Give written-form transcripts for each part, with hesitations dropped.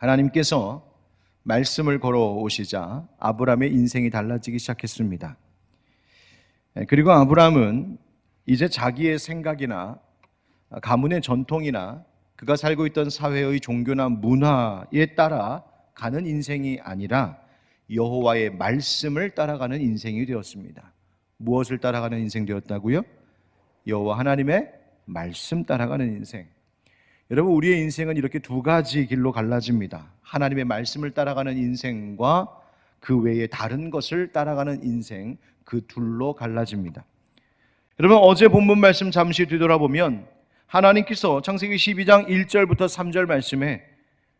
하나님께서 말씀을 걸어오시자 아브라함의 인생이 달라지기 시작했습니다. 그리고 아브라함은 이제 자기의 생각이나 가문의 전통이나 그가 살고 있던 사회의 종교나 문화에 따라 가는 인생이 아니라 여호와의 말씀을 따라가는 인생이 되었습니다. 무엇을 따라가는 인생 되었다고요? 여호와 하나님의 말씀 따라가는 인생. 여러분, 우리의 인생은 이렇게 두 가지 길로 갈라집니다. 하나님의 말씀을 따라가는 인생과 그 외에 다른 것을 따라가는 인생, 그 둘로 갈라집니다. 여러분, 어제 본문 말씀 잠시 뒤돌아보면 하나님께서 창세기 12장 1절부터 3절 말씀에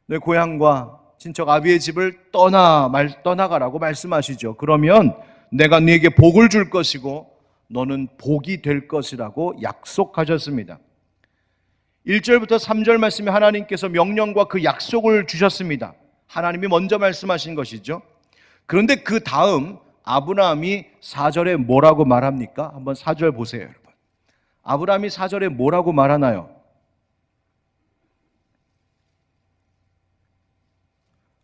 내 고향과 친척 아비의 집을 떠나가라고 말씀하시죠. 그러면 내가 네게 복을 줄 것이고 너는 복이 될 것이라고 약속하셨습니다. 1절부터 3절 말씀에 하나님께서 명령과 그 약속을 주셨습니다. 하나님이 먼저 말씀하신 것이죠. 그런데 그 다음 아브라함이 4절에 뭐라고 말합니까? 한번 4절 보세요, 여러분. 아브라함이 4절에 뭐라고 말하나요?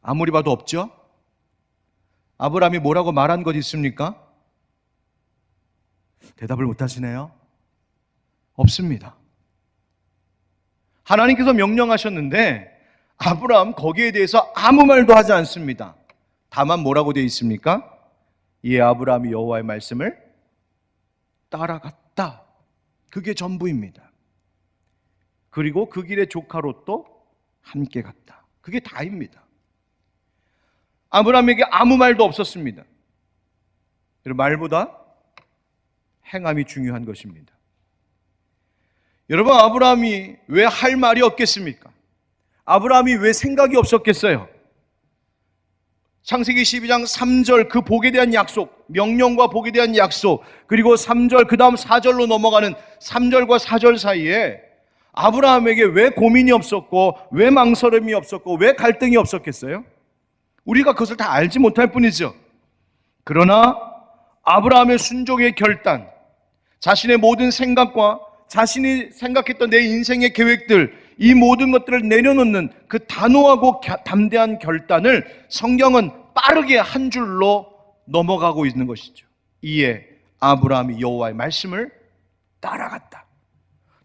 아무리 봐도 없죠? 아브라함이 뭐라고 말한 것 있습니까? 대답을 못 하시네요. 없습니다. 하나님께서 명령하셨는데 아브라함 거기에 대해서 아무 말도 하지 않습니다. 다만 뭐라고 되어 있습니까? 이에 아브라함이 여호와의 말씀을 따라갔다. 그게 전부입니다. 그리고 그 길에 조카 롯도 함께 갔다. 그게 다입니다. 아브라함에게 아무 말도 없었습니다. 말보다 행함이 중요한 것입니다. 여러분, 아브라함이 왜 할 말이 없겠습니까? 아브라함이 왜 생각이 없었겠어요? 창세기 12장 3절 그 복에 대한 약속, 명령과 복에 대한 약속, 그리고 3절 그 다음 4절로 넘어가는 3절과 4절 사이에 아브라함에게 왜 고민이 없었고 왜 망설임이 없었고 왜 갈등이 없었겠어요? 우리가 그것을 다 알지 못할 뿐이죠. 그러나 아브라함의 순종의 결단, 자신의 모든 생각과 자신이 생각했던 내 인생의 계획들, 이 모든 것들을 내려놓는 그 단호하고 담대한 결단을 성경은 빠르게 한 줄로 넘어가고 있는 것이죠. 이에 아브라함이 여호와의 말씀을 따라갔다.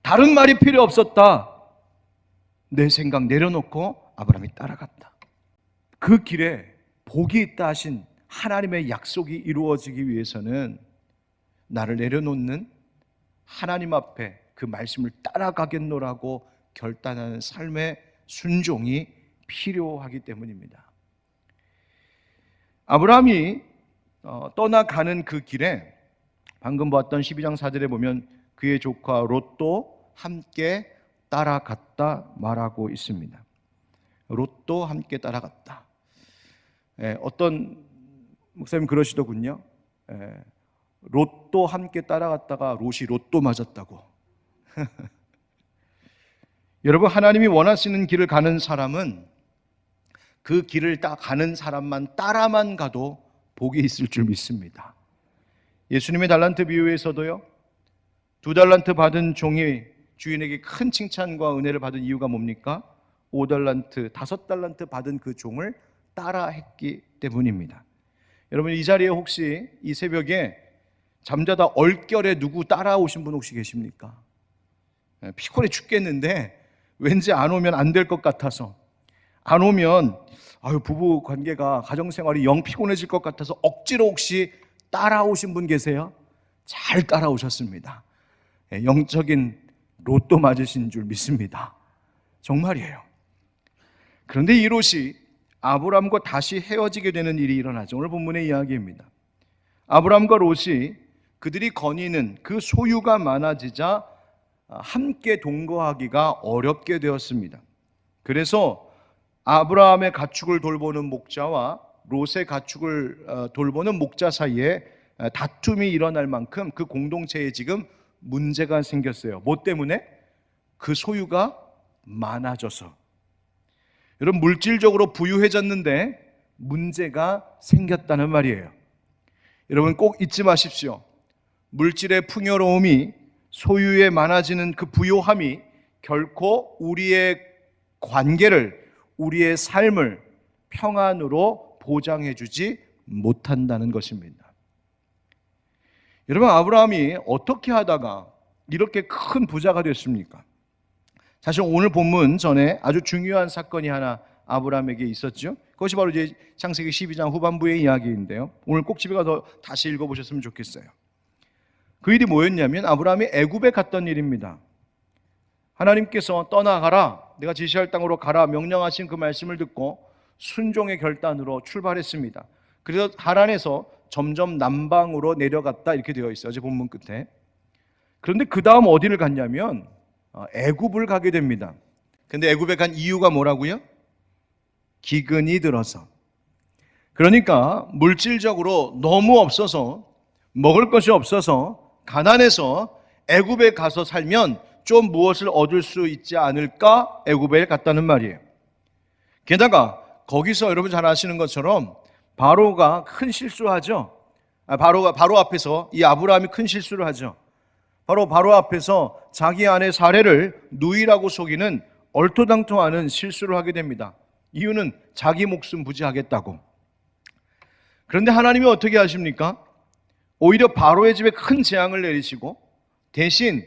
다른 말이 필요 없었다. 내 생각 내려놓고 아브라함이 따라갔다. 그 길에 복이 있다 하신 하나님의 약속이 이루어지기 위해서는 나를 내려놓는 하나님 앞에 그 말씀을 따라가겠노라고 결단하는 삶의 순종이 필요하기 때문입니다. 아브라함이 떠나가는 그 길에 방금 보았던 12장 4절에 보면 그의 조카 롯도 함께 따라갔다 말하고 있습니다. 롯도 함께 따라갔다. 어떤 목사님 그러시더군요. 롯도 함께 따라갔다가 롯이 로또 맞았다고. 여러분, 하나님이 원하시는 길을 가는 사람은 그 길을 가는 사람만 따라만 가도 복이 있을 줄 믿습니다. 예수님의 달란트 비유에서도요, 2달란트 받은 종이 주인에게 큰 칭찬과 은혜를 받은 이유가 뭡니까? 5달란트, 5달란트 받은 그 종을 따라했기 때문입니다. 여러분, 이 자리에 혹시 이 새벽에 잠자다 얼결에 누구 따라오신 분 혹시 계십니까? 피곤해 죽겠는데 왠지 안 오면 안 될 것 같아서, 안 오면 부부 관계가, 가정생활이 영 피곤해질 것 같아서 억지로 혹시 따라오신 분 계세요? 잘 따라오셨습니다. 영적인 로또 맞으신 줄 믿습니다. 정말이에요. 그런데 이 롯이 아브람과 다시 헤어지게 되는 일이 일어나죠. 오늘 본문의 이야기입니다. 아브람과 롯이 그들이 거니는 그 소유가 많아지자 함께 동거하기가 어렵게 되었습니다. 그래서 아브라함의 가축을 돌보는 목자와 롯의 가축을 돌보는 목자 사이에 다툼이 일어날 만큼 그 공동체에 지금 문제가 생겼어요. 뭐 때문에? 그 소유가 많아져서. 여러분, 물질적으로 부유해졌는데 문제가 생겼다는 말이에요. 여러분, 꼭 잊지 마십시오. 물질의 풍요로움이, 소유에 많아지는 그 부요함이 결코 우리의 관계를, 우리의 삶을 평안으로 보장해 주지 못한다는 것입니다. 여러분, 아브라함이 어떻게 하다가 이렇게 큰 부자가 됐습니까? 사실 오늘 본문 전에 아주 중요한 사건이 하나 아브라함에게 있었죠. 그것이 바로 이제 창세기 12장 후반부의 이야기인데요. 오늘 꼭 집에 가서 다시 읽어보셨으면 좋겠어요. 그 일이 뭐였냐면 아브라함이 애굽에 갔던 일입니다. 하나님께서 떠나가라, 내가 지시할 땅으로 가라 명령하신 그 말씀을 듣고 순종의 결단으로 출발했습니다. 그래서 하란에서 점점 남방으로 내려갔다 이렇게 되어 있어요. 어제 본문 끝에. 그런데 그 다음 어디를 갔냐면 애굽을 가게 됩니다. 근데 애굽에 간 이유가 뭐라고요? 기근이 들어서. 그러니까 물질적으로 너무 없어서, 먹을 것이 없어서 가난해서 애굽에 가서 살면 좀 무엇을 얻을 수 있지 않을까 애굽에 갔다는 말이에요. 게다가 거기서 여러분 잘 아시는 것처럼 바로가 큰 실수하죠. 바로 앞에서 이 아브라함이 큰 실수를 하죠. 바로 앞에서 자기 아내 사례를 누이라고 속이는 얼토당토하는 실수를 하게 됩니다. 이유는 자기 목숨 부지하겠다고. 그런데 하나님이 어떻게 하십니까? 오히려 바로의 집에 큰 재앙을 내리시고 대신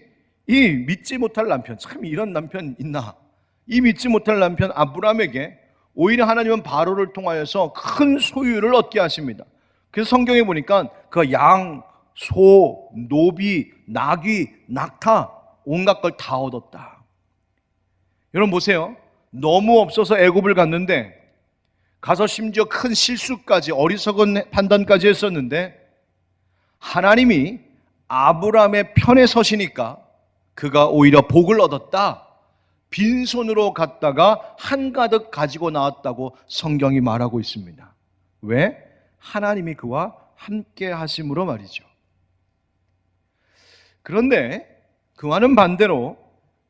이 믿지 못할 남편, 참 이런 남편 있나? 이 믿지 못할 남편 아브라함에게 오히려 하나님은 바로를 통하여서 큰 소유를 얻게 하십니다. 그래서 성경에 보니까 그 양, 소, 노비, 나귀, 낙타 온갖 걸 다 얻었다. 여러분 보세요. 너무 없어서 애굽을 갔는데 가서 심지어 큰 실수까지, 어리석은 판단까지 했었는데 하나님이 아브라함의 편에 서시니까 그가 오히려 복을 얻었다. 빈손으로 갔다가 한가득 가지고 나왔다고 성경이 말하고 있습니다. 왜? 하나님이 그와 함께 하심으로 말이죠. 그런데 그와는 반대로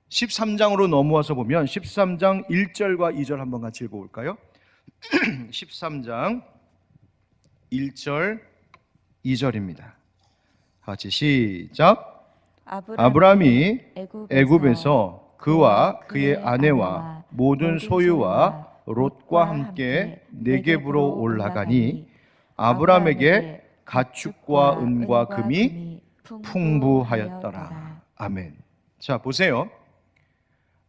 13장으로 넘어와서 보면 13장 1절과 2절 한번 같이 읽어볼까요? 13장 1절 2절입니다. 같이 시작. 아브라함이 애굽에서 그와 그의 아내와 모든 소유와 롯과 함께 네겝으로 올라가니 아브라함에게 가축과 은과 금이 풍부하였더라. 아멘. 자, 보세요.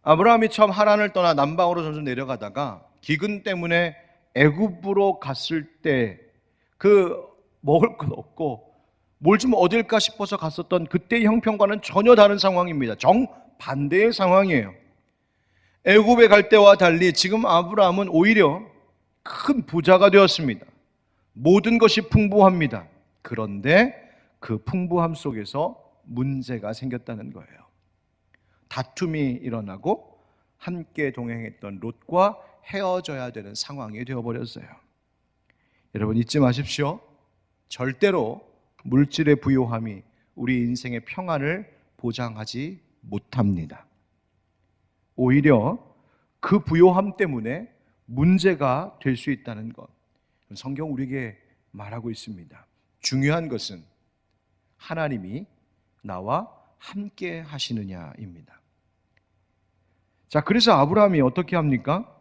아브라함이 처음 하란을 떠나 남방으로 점점 내려가다가 기근 때문에 애굽으로 갔을 때 그 먹을 것 없고 뭘 좀 얻을까 싶어서 갔었던 그때의 형편과는 전혀 다른 상황입니다. 정반대의 상황이에요. 애굽에 갈 때와 달리 지금 아브라함은 오히려 큰 부자가 되었습니다. 모든 것이 풍부합니다. 그런데 그 풍부함 속에서 문제가 생겼다는 거예요. 다툼이 일어나고 함께 동행했던 롯과 헤어져야 되는 상황이 되어버렸어요. 여러분 잊지 마십시오. 절대로 물질의 부요함이 우리 인생의 평안을 보장하지 못합니다. 오히려 그 부요함 때문에 문제가 될 수 있다는 것, 성경 우리에게 말하고 있습니다. 중요한 것은 하나님이 나와 함께 하시느냐입니다. 자, 그래서 아브라함이 어떻게 합니까?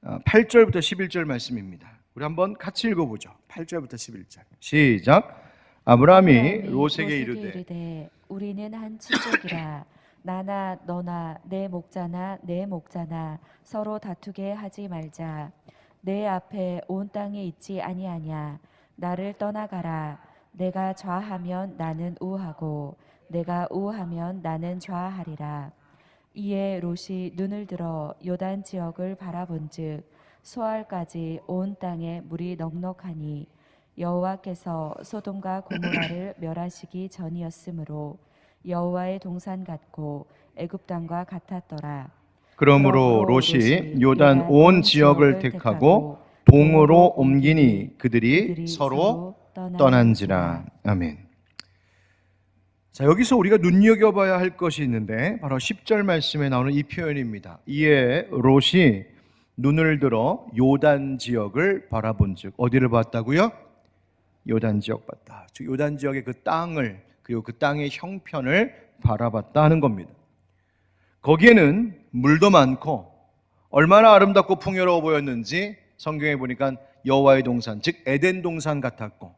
8절부터 11절 말씀입니다. 우리 한번 같이 읽어보죠. 8절부터 11절 시작. 아브라함이 롯에게 이르되 우리는 한 친족이라 나나 너나 내 목자나 내 목자나 서로 다투게 하지 말자. 내 앞에 온 땅에 있지 아니하냐. 나를 떠나가라. 내가 좌하면 나는 우하고 내가 우하면 나는 좌하리라. 이에 롯이 눈을 들어 요단 지역을 바라본즉 소알까지 온 땅에 물이 넉넉하니 여호와께서 소돔과 고모라를 멸하시기 전이었으므로 여호와의 동산 같고 애굽 땅과 같았더라. 그러므로 롯이 요단 온 지역을 택하고 동으로 옮기니 그들이 서로 떠난지라. 아멘. 자, 여기서 우리가 눈여겨봐야 할 것이 있는데 바로 10절 말씀에 나오는 이 표현입니다. 이에 롯이 눈을 들어 요단 지역을 바라본즉, 어디를 봤다고요? 요단 지역 봤다. 즉 요단 지역의 그 땅을, 그리고 그 땅의 형편을 바라봤다 하는 겁니다. 거기에는 물도 많고 얼마나 아름답고 풍요로워 보였는지 성경에 보니까 여호와의 동산, 즉 에덴 동산 같았고,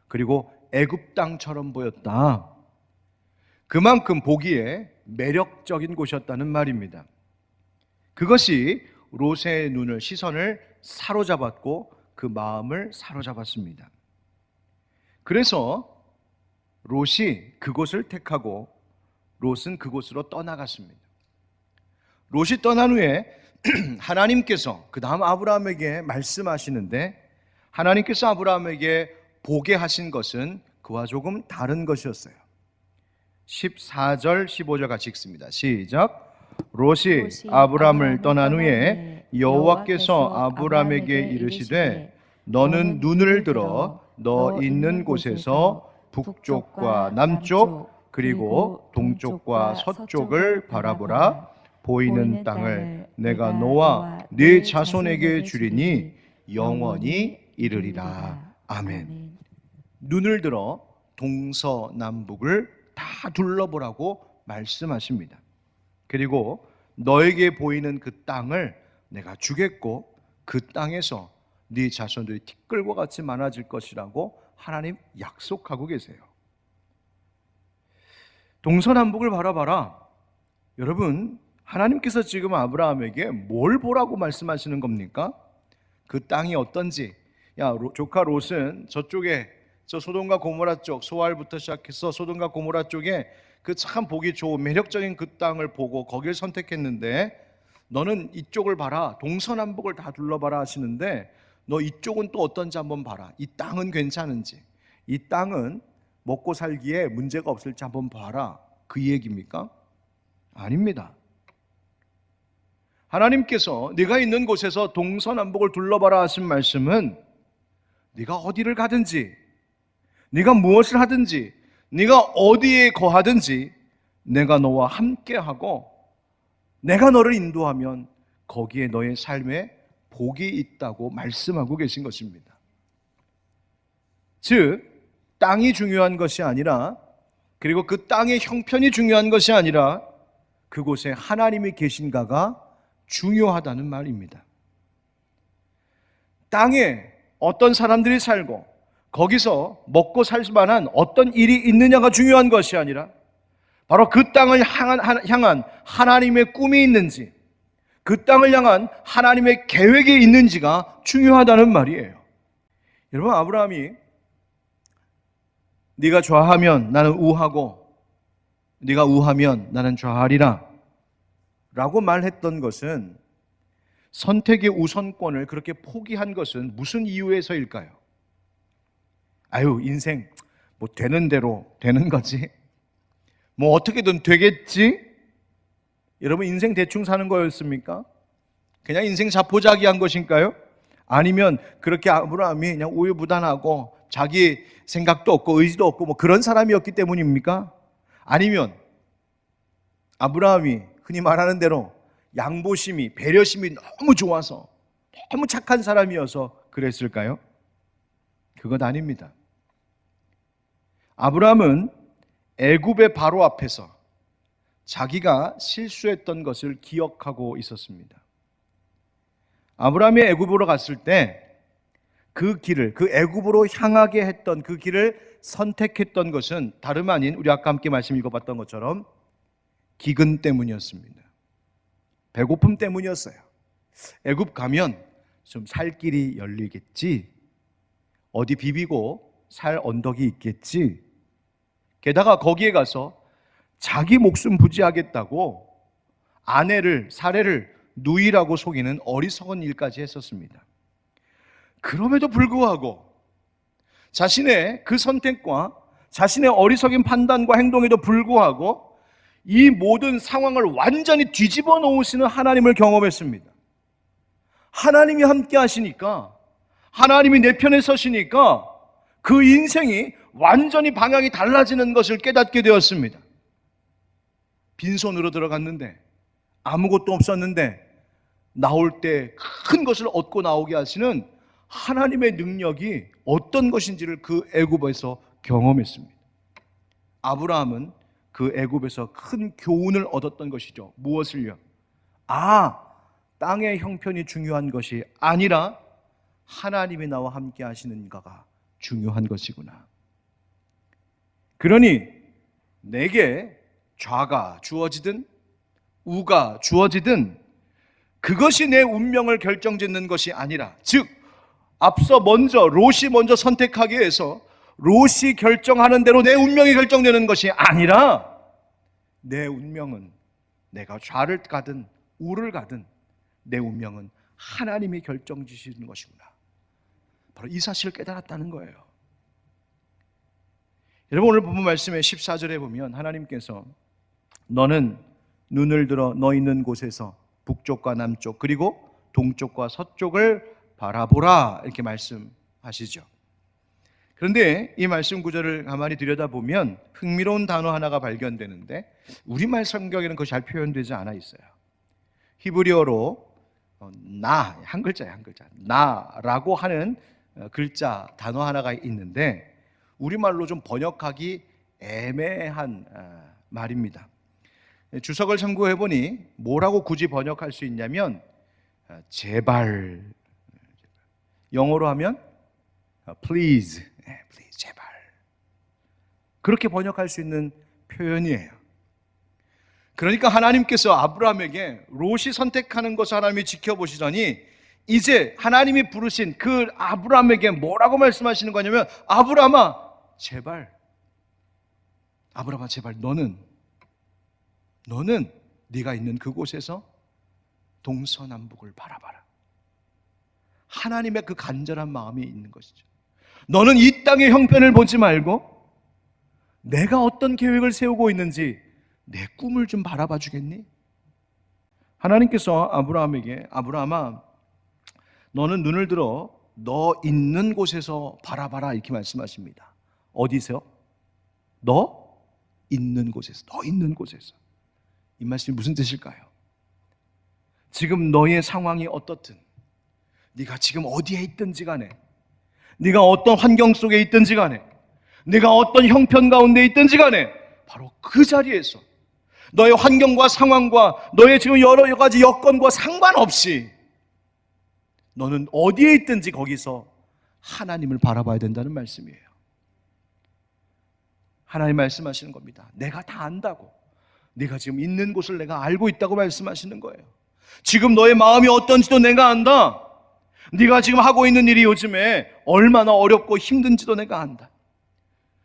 그리고 애굽 땅처럼 보였다. 그만큼 보기에 매력적인 곳이었다는 말입니다. 그것이 롯의 눈을, 시선을 사로잡았고 그 마음을 사로잡았습니다. 그래서 롯이 그곳을 택하고 롯은 그곳으로 떠나갔습니다. 롯이 떠난 후에 하나님께서 그 다음 아브라함에게 말씀하시는데, 하나님께서 아브라함에게 보게 하신 것은 그와 조금 다른 것이었어요. 14절 15절 같이 읽습니다. 시작. 롯이 아브라함을 떠난 후에 여호와께서 아브라함에게 이르시되 너는 눈을 들어 너 있는 곳에서 북쪽과 남쪽 그리고 동쪽과 서쪽을 바라보라. 보이는 땅을 내가 너와 네 자손에게 주리니 영원히 이르리라. 아멘. 눈을 들어 동서남북을 다 둘러보라고 말씀하십니다. 그리고 너에게 보이는 그 땅을 내가 주겠고 그 땅에서 네 자손들이 티끌과 같이 많아질 것이라고 하나님 약속하고 계세요. 동서남북을 바라봐라. 여러분, 하나님께서 지금 아브라함에게 뭘 보라고 말씀하시는 겁니까? 그 땅이 어떤지. 야, 조카 롯은 저쪽에, 저 소돔과 고모라 쪽, 소알부터 시작해서 소돔과 고모라 쪽에 그 참 보기 좋은 매력적인 그 땅을 보고 거기를 선택했는데, 너는 이쪽을 봐라, 동서남북을 다 둘러봐라 하시는데, 너 이쪽은 또 어떤지 한번 봐라. 이 땅은 괜찮은지, 이 땅은 먹고 살기에 문제가 없을지 한번 봐라. 그 얘기입니까? 아닙니다. 하나님께서 네가 있는 곳에서 동서남북을 둘러봐라 하신 말씀은, 네가 어디를 가든지, 네가 무엇을 하든지, 네가 어디에 거하든지 내가 너와 함께하고 내가 너를 인도하면 거기에 너의 삶에 복이 있다고 말씀하고 계신 것입니다. 즉, 땅이 중요한 것이 아니라, 그리고 그 땅의 형편이 중요한 것이 아니라 그곳에 하나님이 계신가가 중요하다는 말입니다. 땅에 어떤 사람들이 살고 거기서 먹고 살 만한 어떤 일이 있느냐가 중요한 것이 아니라 바로 그 땅을 향한 하나님의 꿈이 있는지, 그 땅을 향한 하나님의 계획이 있는지가 중요하다는 말이에요. 여러분, 아브라함이 네가 좌하면 나는 우하고 네가 우하면 나는 좌하리라 라고 말했던 것은, 선택의 우선권을 그렇게 포기한 것은 무슨 이유에서일까요? 아유, 인생 뭐 되는 대로 되는 거지, 뭐 어떻게든 되겠지. 여러분, 인생 대충 사는 거였습니까? 그냥 인생 자포자기한 것인가요? 아니면 그렇게 아브라함이 그냥 우유부단하고 자기 생각도 없고 의지도 없고 뭐 그런 사람이었기 때문입니까? 아니면 아브라함이 흔히 말하는 대로 양보심이, 배려심이 너무 좋아서, 너무 착한 사람이어서 그랬을까요? 그것 아닙니다. 아브라함은 애굽의 바로 앞에서 자기가 실수했던 것을 기억하고 있었습니다. 아브라함이 애굽으로 갔을 때 그 길을, 그 애굽으로 향하게 했던 그 길을 선택했던 것은 다름 아닌, 우리 아까 함께 말씀 읽어봤던 것처럼 기근 때문이었습니다. 배고픔 때문이었어요. 애굽 가면 좀 살 길이 열리겠지, 어디 비비고 살 언덕이 있겠지, 게다가 거기에 가서 자기 목숨 부지하겠다고 아내를, 사례를 누이라고 속이는 어리석은 일까지 했었습니다. 그럼에도 불구하고 자신의 그 선택과 자신의 어리석은 판단과 행동에도 불구하고 이 모든 상황을 완전히 뒤집어 놓으시는 하나님을 경험했습니다. 하나님이 함께 하시니까, 하나님이 내 편에 서시니까 그 인생이 완전히 방향이 달라지는 것을 깨닫게 되었습니다. 빈손으로 들어갔는데, 아무것도 없었는데 나올 때 큰 것을 얻고 나오게 하시는 하나님의 능력이 어떤 것인지를 그 애굽에서 경험했습니다. 아브라함은 그 애굽에서 큰 교훈을 얻었던 것이죠. 무엇을요? 땅의 형편이 중요한 것이 아니라 하나님이 나와 함께 하시는가가 중요한 것이구나. 그러니 내게 좌가 주어지든 우가 주어지든 그것이 내 운명을 결정짓는 것이 아니라, 즉 앞서 롯이 먼저 선택하기 위해서 롯이 결정하는 대로 내 운명이 결정되는 것이 아니라, 내 운명은 내가 좌를 가든 우를 가든 내 운명은 하나님이 결정지시는 것이구나. 바로 이 사실을 깨달았다는 거예요. 여러분, 오늘 본문 말씀의 14절에 보면 하나님께서 너는 눈을 들어 너 있는 곳에서 북쪽과 남쪽 그리고 동쪽과 서쪽을 바라보라, 이렇게 말씀하시죠. 그런데 이 말씀 구절을 가만히 들여다보면 흥미로운 단어 하나가 발견되는데 우리말 성경에는 그것이 잘 표현되지 않아 있어요. 히브리어로 나, 한 글자예요, 한 글자. 나라고 하는 글자, 단어 하나가 있는데 우리말로 좀 번역하기 애매한 말입니다. 주석을 참고해보니 뭐라고 굳이 번역할 수 있냐면 제발, 영어로 하면 please, 제발, 그렇게 번역할 수 있는 표현이에요. 그러니까 하나님께서 아브라함에게 롯이 선택하는 것을 하나님이 지켜보시더니 이제 하나님이 부르신 그 아브라함에게 뭐라고 말씀하시는 거냐면, 아브라함아 제발, 아브라함아 제발 너는 네가 있는 그곳에서 동서남북을 바라봐라. 하나님의 그 간절한 마음이 있는 것이죠. 너는 이 땅의 형편을 보지 말고 내가 어떤 계획을 세우고 있는지 내 꿈을 좀 바라봐 주겠니? 하나님께서 아브라함에게 아브라함아 너는 눈을 들어 너 있는 곳에서 바라봐라, 이렇게 말씀하십니다. 어디서요? 너 있는 곳에서. 너 있는 곳에서. 이 말씀이 무슨 뜻일까요? 지금 너의 상황이 어떻든, 네가 지금 어디에 있든지 간에, 네가 어떤 환경 속에 있든지 간에, 네가 어떤 형편 가운데 있든지 간에 바로 그 자리에서 너의 환경과 상황과 너의 지금 여러 가지 여건과 상관없이 너는 어디에 있든지 거기서 하나님을 바라봐야 된다는 말씀이에요. 하나님 말씀하시는 겁니다. 내가 다 안다고, 네가 지금 있는 곳을 내가 알고 있다고 말씀하시는 거예요. 지금 너의 마음이 어떤지도 내가 안다. 네가 지금 하고 있는 일이 요즘에 얼마나 어렵고 힘든지도 내가 안다.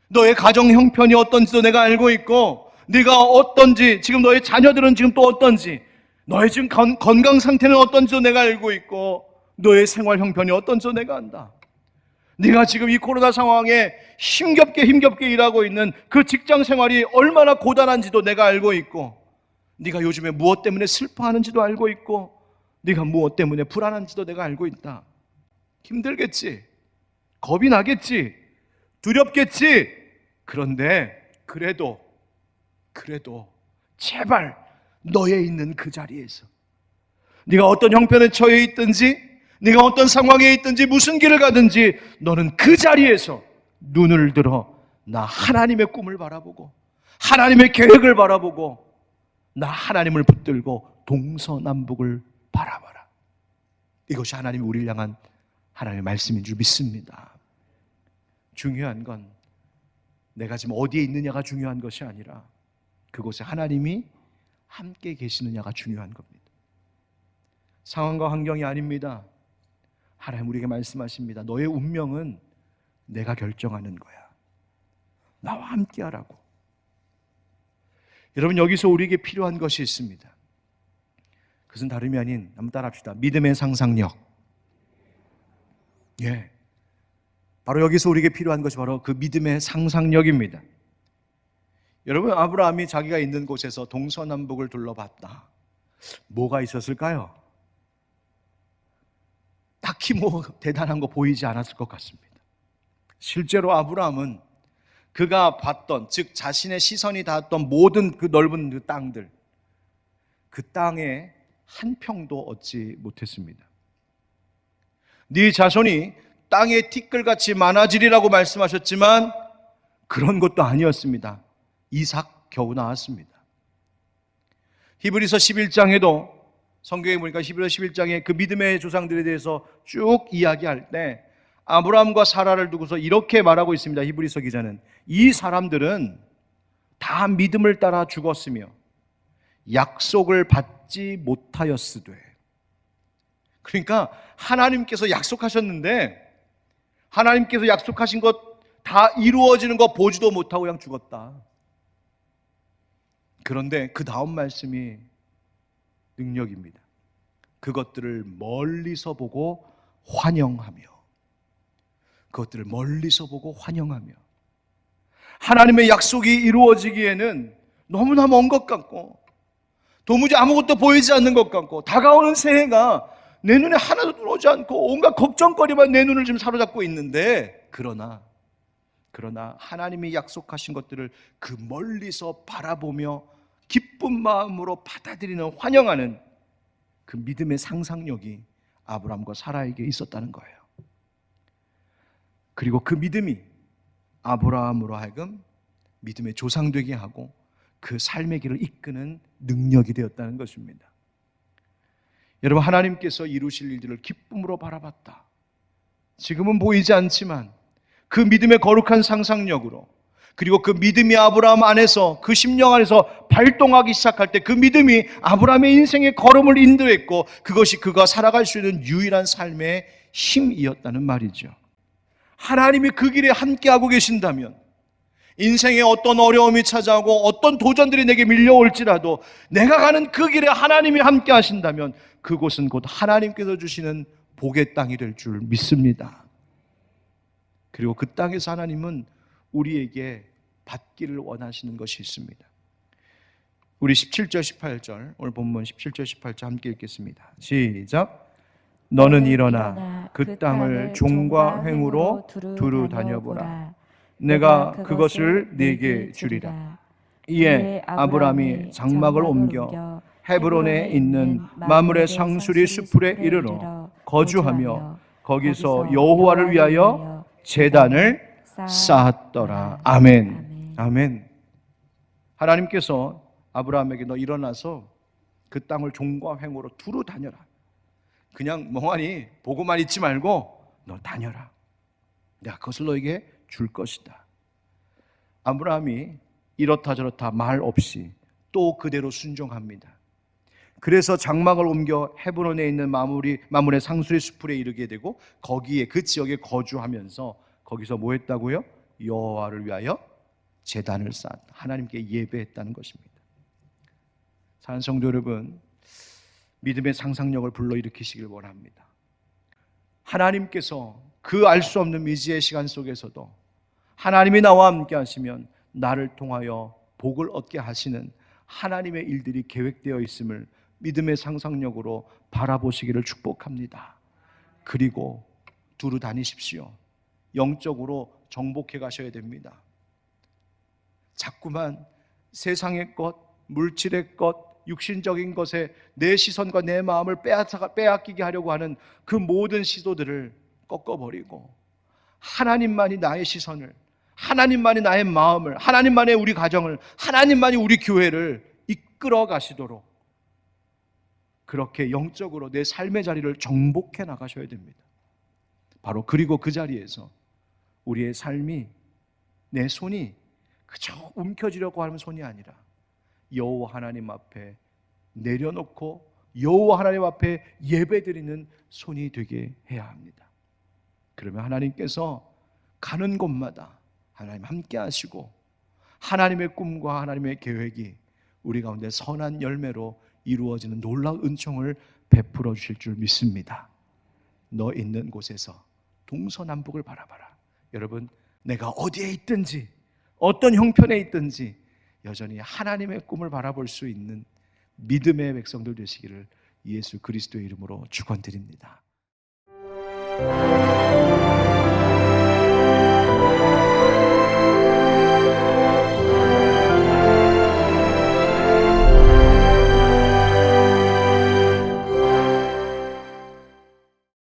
너의 가정 형편이 어떤지도 내가 알고 있고, 네가 어떤지, 지금 너의 자녀들은 지금 또 어떤지, 너의 지금 건강 상태는 어떤지도 내가 알고 있고, 너의 생활 형편이 어떤지도 내가 안다. 네가 지금 이 코로나 상황에 힘겹게 일하고 있는 그 직장 생활이 얼마나 고단한지도 내가 알고 있고, 네가 요즘에 무엇 때문에 슬퍼하는지도 알고 있고, 네가 무엇 때문에 불안한지도 내가 알고 있다. 힘들겠지, 겁이 나겠지, 두렵겠지. 그런데 그래도 제발 너의 있는 그 자리에서, 네가 어떤 형편에 처해 있든지, 네가 어떤 상황에 있든지, 무슨 길을 가든지 너는 그 자리에서 눈을 들어 나 하나님의 꿈을 바라보고 하나님의 계획을 바라보고 나 하나님을 붙들고 동서남북을 바라봐라. 이것이 하나님이 우리를 향한 하나님의 말씀인 줄 믿습니다. 중요한 건 내가 지금 어디에 있느냐가 중요한 것이 아니라 그곳에 하나님이 함께 계시느냐가 중요한 겁니다. 상황과 환경이 아닙니다. 하나님 우리에게 말씀하십니다. 너의 운명은 내가 결정하는 거야. 나와 함께 하라고. 여러분, 여기서 우리에게 필요한 것이 있습니다. 그것은 다름이 아닌, 한번 따라합시다. 믿음의 상상력. 예, 바로 여기서 우리에게 필요한 것이 바로 그 믿음의 상상력입니다. 여러분, 아브라함이 자기가 있는 곳에서 동서남북을 둘러봤다. 뭐가 있었을까요? 딱히 뭐 대단한 거 보이지 않았을 것 같습니다. 실제로 아브라함은 그가 봤던, 즉 자신의 시선이 닿았던 모든 그 넓은 그 땅들, 그 땅에 한 평도 얻지 못했습니다. 네 자손이 땅에 티끌같이 많아지리라고 말씀하셨지만 그런 것도 아니었습니다. 이삭 겨우 나왔습니다. 히브리서 11장에도 성경에 보니까 히브리서 11장에 그 믿음의 조상들에 대해서 쭉 이야기할 때 아브라함과 사라를 두고서 이렇게 말하고 있습니다. 히브리서 기자는 이 사람들은 다 믿음을 따라 죽었으며 약속을 받지 못하였으되, 그러니까 하나님께서 약속하셨는데 하나님께서 약속하신 것 다 이루어지는 거 보지도 못하고 그냥 죽었다. 그런데 그 다음 말씀이 능력입니다. 그것들을 멀리서 보고 환영하며, 그것들을 멀리서 보고 환영하며, 하나님의 약속이 이루어지기에는 너무나 먼 것 같고 도무지 아무것도 보이지 않는 것 같고 다가오는 새해가 내 눈에 하나도 들어오지 않고 온갖 걱정거리만 내 눈을 지금 사로잡고 있는데, 그러나 하나님이 약속하신 것들을 그 멀리서 바라보며 기쁜 마음으로 받아들이는, 환영하는 그 믿음의 상상력이 아브라함과 사라에게 있었다는 거예요. 그리고 그 믿음이 아브라함으로 하여금 믿음의 조상 되게 하고 그 삶의 길을 이끄는 능력이 되었다는 것입니다. 여러분, 하나님께서 이루실 일들을 기쁨으로 바라봤다. 지금은 보이지 않지만 그 믿음의 거룩한 상상력으로, 그리고 그 믿음이 아브라함 안에서, 그 심령 안에서 발동하기 시작할 때 그 믿음이 아브라함의 인생의 걸음을 인도했고 그것이 그가 살아갈 수 있는 유일한 삶의 힘이었다는 말이죠. 하나님이 그 길에 함께하고 계신다면 인생에 어떤 어려움이 찾아오고 어떤 도전들이 내게 밀려올지라도 내가 가는 그 길에 하나님이 함께 하신다면 그곳은 곧 하나님께서 주시는 복의 땅이 될 줄 믿습니다. 그리고 그 땅에서 하나님은 우리에게 받기를 원하시는 것이 있습니다. 우리 17절 18절, 오늘 본문 17절 18절 함께 읽겠습니다. 시작. 너는 일어나 그 땅을 종과 횡으로 두루 다녀보라. 내가 그것을 네게 주리라. 이에 아브라함이 장막을 옮겨 헤브론에 있는 마므레 상수리 수풀에 이르러 거주하며 거기서 여호와를 위하여 제단을 쌓았더라. 아멘. 아멘. 하나님께서 아브라함에게 너 일어나서 그 땅을 종과 횡으로 두루 다녀라. 그냥 멍하니 보고만 있지 말고 너 다녀라. 내가 그것을 너에게 줄 것이다. 아브라함이 이렇다 저렇다 말 없이 또 그대로 순종합니다. 그래서 장막을 옮겨 헤브론에 있는 마므레 상수리 수풀에 이르게 되고 거기에 그 지역에 거주하면서 거기서 뭐 했다고요? 여호와를 위하여 제단을 쌓았다. 하나님께 예배했다는 것입니다. 사랑하는 성도 여러분, 믿음의 상상력을 불러일으키시길 원합니다. 하나님께서 그 알 수 없는 미지의 시간 속에서도 하나님이 나와 함께 하시면 나를 통하여 복을 얻게 하시는 하나님의 일들이 계획되어 있음을 믿음의 상상력으로 바라보시기를 축복합니다. 그리고 두루 다니십시오. 영적으로 정복해 가셔야 됩니다. 자꾸만 세상의 것, 물질의 것, 육신적인 것에 내 시선과 내 마음을 빼앗기게 하려고 하는 그 모든 시도들을 꺾어버리고 하나님만이 나의 시선을, 하나님만이 나의 마음을, 하나님만이 우리 가정을, 하나님만이 우리 교회를 이끌어 가시도록 그렇게 영적으로 내 삶의 자리를 정복해 나가셔야 됩니다. 바로 그리고 그 자리에서 우리의 삶이, 내 손이 그저 움켜쥐려고 하는 손이 아니라 여호와 하나님 앞에 내려놓고 여호와 하나님 앞에 예배드리는 손이 되게 해야 합니다. 그러면 하나님께서 가는 곳마다 하나님 함께 하시고 하나님의 꿈과 하나님의 계획이 우리 가운데 선한 열매로 이루어지는 놀라운 은총을 베풀어 주실 줄 믿습니다. 너 있는 곳에서 동서남북을 바라봐라. 여러분, 내가 어디에 있든지 어떤 형편에 있든지 여전히 하나님의 꿈을 바라볼 수 있는 믿음의 백성들 되시기를 예수 그리스도의 이름으로 축원드립니다.